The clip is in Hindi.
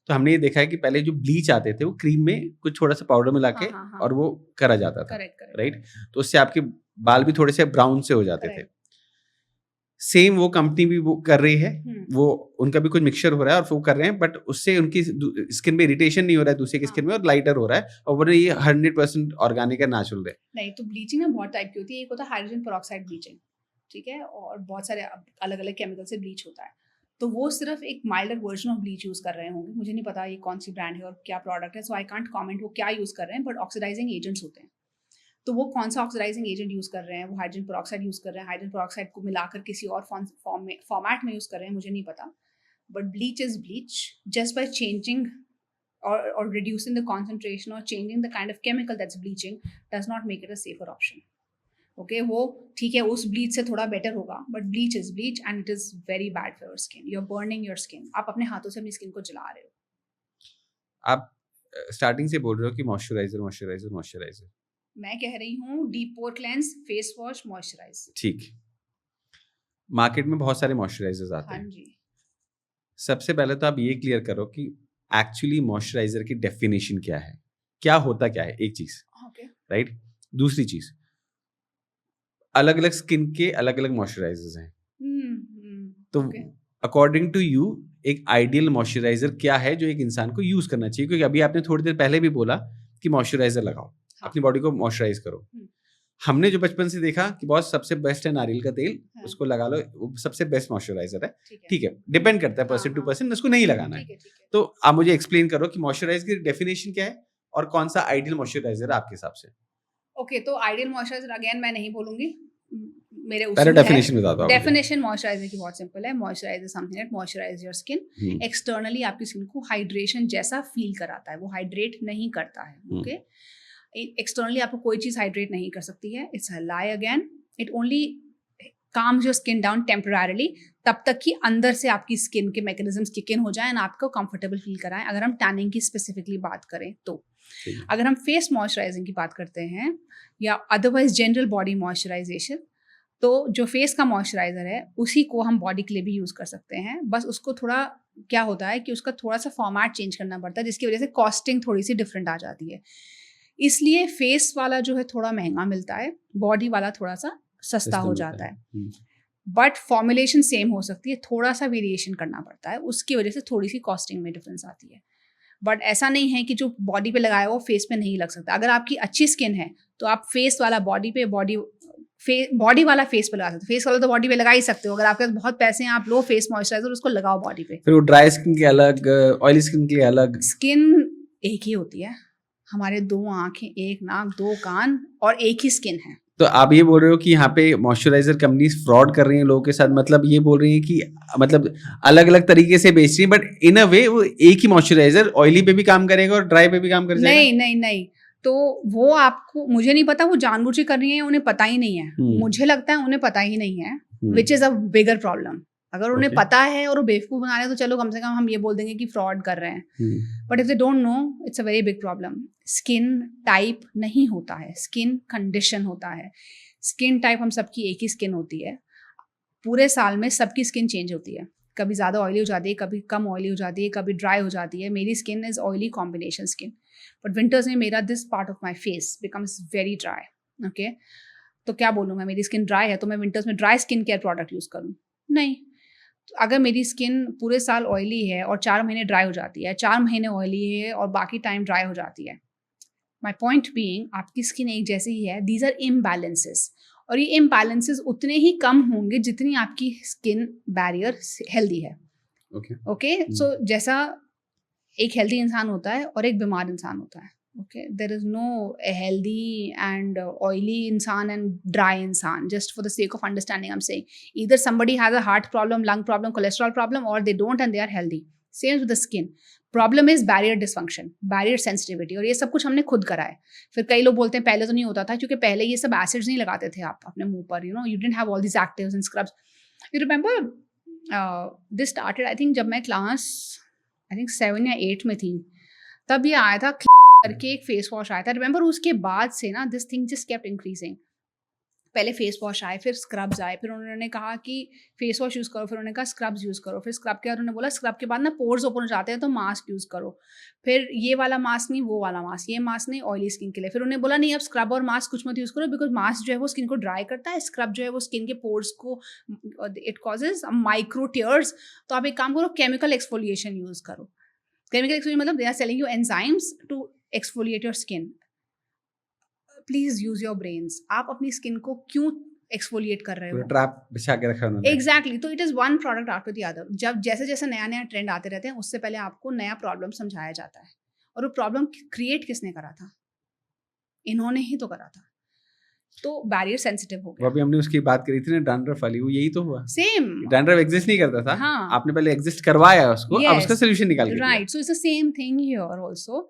तो हमने ये देखा है कि पहले जो ब्लीच आते थे वो क्रीम में कुछ थोड़ा सा पाउडर मिला के और वो करा जाता था, राइट? तो उससे आपके बाल भी थोड़े से ब्राउन से हो जाते थे। सेम वो कंपनी भी वो कर रही है, वो उनका भी कुछ मिक्सचर हो रहा है और वो कर रहे हैं, बट उससे उनकी स्किन में इरिटेशन नहीं हो रहा है दूसरे की स्किन में, और लाइटर हो रहा है, और वो ये 100% ऑर्गेनिक है, नेचुरल है। नहीं, तो ब्लीचिंग ना बहुत टाइप की होती है। एक होता है हाइड्रोजन पेरोक्साइड ब्लीचिंग, ठीक है, और बहुत सारे अलग अलग केमिकल से ब्लीच होता है। तो वो सिर्फ एक milder version of bleach use कर रहे होंगे, मुझे नहीं पता ये कौन सी ब्रांड है और क्या प्रोडक्ट है, सो आई कांट कमेंट वो क्या यूज कर रहे हैं, बट ऑक्सीडाइजिंग एजेंट्स होते हैं। तो वो कौन सा ऑक्सीडाइजिंग एजेंट यूज कर रहे हैं, वो हाइड्रोजन पेरोक्साइड यूज कर रहे हैं, हाइड्रोजन पेरोक्साइड को मिलाकर किसी और फॉर्मेट में यूज कर रहे हैं, मुझे नहीं पता। But bleach is bleach, just by changing or reducing the concentration or changing the kind of chemical that's bleaching does not make it a safer option. Okay, वो ठीक है, उस ब्लीच से थोड़ा बेटर होगा, but bleach is bleach and it is very bad for your skin. You are burning your skin, आप अपने हाथों से अपनी स्किन को जला रहे हो। आप स्टार्टिंग से बोल रहे हो कि मॉइस्चराइजर मॉइस्चराइजर मॉइस्चराइजर, मैं कह रही हूँ डीप पोर क्लेंस, फेस वॉश, मॉइस्चराइज। ठीक, मार्केट में बहुत सारे मॉइस्चराइजर्स आते हैं। हाँ जी। सबसे पहले तो आप ये क्लियर करो कि एक्चुअली मॉइस्चराइजर की डेफिनेशन क्या है, क्या होता क्या है, एक चीज, राइट? दूसरी चीज, अलग अलग स्किन के अलग अलग मॉइस्चराइजर्स हैं। तो अकॉर्डिंग टू यू एक आइडियल मॉइस्चराइजर क्या है जो एक इंसान को यूज करना चाहिए? क्योंकि अभी आपने थोड़ी देर पहले भी बोला कि मॉइस्चराइजर लगाओ, हाँ। अपनी बॉडी को मॉइस्चराइज करो। हमने जो बचपन से देखा कि बहुत सबसे बेस्ट है नारियल का तेल, उसको लगा लो, वो सबसे बेस्ट मॉइस्चराइजर है, ठीक है, डिपेंड करता है पर्सन टू पर्सन, उसको नहीं लगाना है। तो आप मुझे एक्सप्लेन करो कि मॉइस्चराइज की डेफिनेशन क्या है और कौन सा आइडियल मॉइस्चराइजर है आपके हिसाब से? ओके, तो आइडियल मॉइस्चराइजर अगेन मैं नहीं बोलूंगी, मेरे पहले डेफिनेशन बता दो। डेफिनेशन मॉइस्चराइजर की बहुत सिंपल है। Moisturiser something that moisturise your skin, externally आपकी स्किन को हाइड्रेशन जैसा फील कराता है, वो हाइड्रेट नहीं करता है। ओके, एक्सटर्नली आपको कोई चीज हाइड्रेट नहीं कर सकती है, it's a lie again. It only calms your skin down temporarily, तब तक कि अंदर से आपकी स्किन के मैकेनिज्म्स किक इन हो जाए एंड आपको कंफर्टेबल फील कराएं। अगर हम टैनिंग की स्पेसिफिकली बात करें तो अगर हम फेस मॉइस्चराइजिंग की बात करते हैं या अदरवाइज जनरल बॉडी मॉइस्चराइजेशन, तो जो फेस का मॉइस्चराइजर है उसी को हम बॉडी के लिए भी यूज कर सकते हैं। बस उसको थोड़ा क्या होता है कि उसका थोड़ा सा फॉर्मेट चेंज करना पड़ता है, जिसकी वजह से कॉस्टिंग थोड़ी सी डिफरेंट आ जाती है। इसलिए फेस वाला जो है थोड़ा महंगा मिलता है, बॉडी वाला थोड़ा सा सस्ता हो जाता है। बट फॉर्मुलेशन सेम हो सकती है, थोड़ा सा वेरिएशन करना पड़ता है, उसकी वजह से थोड़ी सी कॉस्टिंग में डिफरेंस आती है। बट ऐसा नहीं है कि जो बॉडी पे लगाया वो फेस पे नहीं लग सकता। अगर आपकी अच्छी स्किन है तो आप फेस वाला बॉडी पे, बॉडी वाला फेस पे लगा सकते हो, फेस वाला तो बॉडी पे लगा ही सकते हो। अगर आपके पास बहुत पैसे हैं, आप लो फेस मॉइस्चराइजर, उसको लगाओ बॉडी पे। फिर वो ड्राई स्किन के अलग, ऑयली स्किन के अलग। स्किन एक ही होती है, हमारे 2 आंखें, 1 नाक, 2 कान और एक ही स्किन है। तो आप ये बोल रहे हो कि यहाँ पे मॉइस्चराइजर कंपनीज फ्रॉड कर रही हैं लोगों के साथ, मतलब ये बोल रही हैं कि मतलब अलग अलग तरीके से बेच रही हैं, बट इन अ वे वो एक ही मॉइस्चराइजर ऑयली पे भी काम करेगा और ड्राई पे भी काम कर जाएगा? नहीं, तो वो आपको, मुझे नहीं पता वो जानबूझ के कर रही है, उन्हें पता ही नहीं है। मुझे लगता है उन्हें पता ही नहीं है, which is a bigger problem. अगर उन्हें पता है और वो बेवकूफ बना रहे हैं तो चलो कम से कम हम ये बोल देंगे कि फ्रॉड कर रहे हैं। But if they don't know, it's a very big problem. Skin type नहीं होता है, स्किन कंडीशन होता है। स्किन टाइप हम सबकी एक ही स्किन होती है, पूरे साल में सबकी स्किन चेंज होती है, कभी ज़्यादा ऑयली हो जाती है, कभी कम ऑयली हो जाती है, कभी ड्राई हो जाती है। मेरी skin is oily combination skin, but winters में मेरा this part of my face becomes very dry. Okay, तो क्या बोलूँ मैं, मेरी स्किन ड्राई है तो मैं विंटर्स में dry skin care product use करूँ? नहीं। तो अगर मेरी स्किन पूरे साल ऑयली है और 4 महीने ड्राई हो जाती है, 4 महीने ऑयली है और बाकी टाइम ड्राई हो जाती है, माई पॉइंट बीइंग आपकी स्किन एक जैसी ही है। दीज आर इम्बैलेंसेस, और ये इम्बैलेंसेस उतने ही कम होंगे जितनी आपकी स्किन बैरियर हेल्दी है। ओके, सो जैसा एक हेल्दी इंसान होता है और एक बीमार इंसान होता है। Okay, there is no healthy and oily इंसान एंड ड्राई इंसान, just for the sake of understanding I am saying either somebody has a heart problem, lung problem, cholesterol problem, और they don't and they are healthy. Same with the skin, problem is barrier dysfunction, barrier sensitivity, और ये सब कुछ हमने खुद करा है। फिर कई लोग बोलते हैं पहले तो नहीं होता था, क्योंकि पहले ये सब एसिड्स नहीं लगाते थे आप अपने मुंह पर, you didn't have all this actives and scrubs. You remember this started, I think जब मैं क्लास 7 या 8 में थी, तब ये आया था करके एक फेस वॉश आया था, रिमेंबर? उसके बाद से ना this thing just kept increasing. पहले फेस वॉश आए, फिर स्क्रब्स आए, फिर उन्होंने कहा कि फेस वॉश यूज़ करो, फिर उन्होंने कहा स्क्रब्स यूज़ करो, फिर स्क्रब के बाद उन्होंने बोला स्क्रब के बाद ना पोर्स ओपन हो जाते हैं तो मास्क यूज़ करो, फिर ये वाला मास्क नहीं वो वाला मास्क, ये मास्क नहीं ऑयली स्किन के लिए, फिर उन्हें बोला नहीं अब स्क्रब और मास्क कुछ मत यूज़ करो बिकॉज मास्क जो है वो स्किन को ड्राई करता है, स्क्रब जो है वो स्किन के पोर्स को इट कॉजेज माइक्रो टियर्स, तो आप एक काम करो केमिकल एक्सफोलिएशन यूज़ करो। केमिकल एक्सफोलिएशन मतलब they are selling you enzymes to exfoliate your skin. Please use your brains, आप अपनी स्किन को क्यों एक्सफोलिएट कर रहे हो? ट्रैप बिछा के रखा उन्होंने। एग्जैक्टली, तो it is one product after the other. जब जैसे जैसे नया नया ट्रेंड आते रहते हैं उससे पहले आपको नया प्रॉब्लम समझाया जाता है, और वो प्रॉब्लम क्रिएट किसने करा था? इन्होंने ही तो करा था, तो बैरियर सेंसिटिव हो वो गया। अभी हमने उसकी बात करी थी ना डैंड्रफ वाली, वो यही तो हुआ। सेम डैंड्रफ एग्जिस्ट नहीं करता था, हाँ। आपने पहले एग्जिस्ट करवाया उसको, अब उसका सोल्यूशन निकाल के दिया। Right, so it's the same thing here also.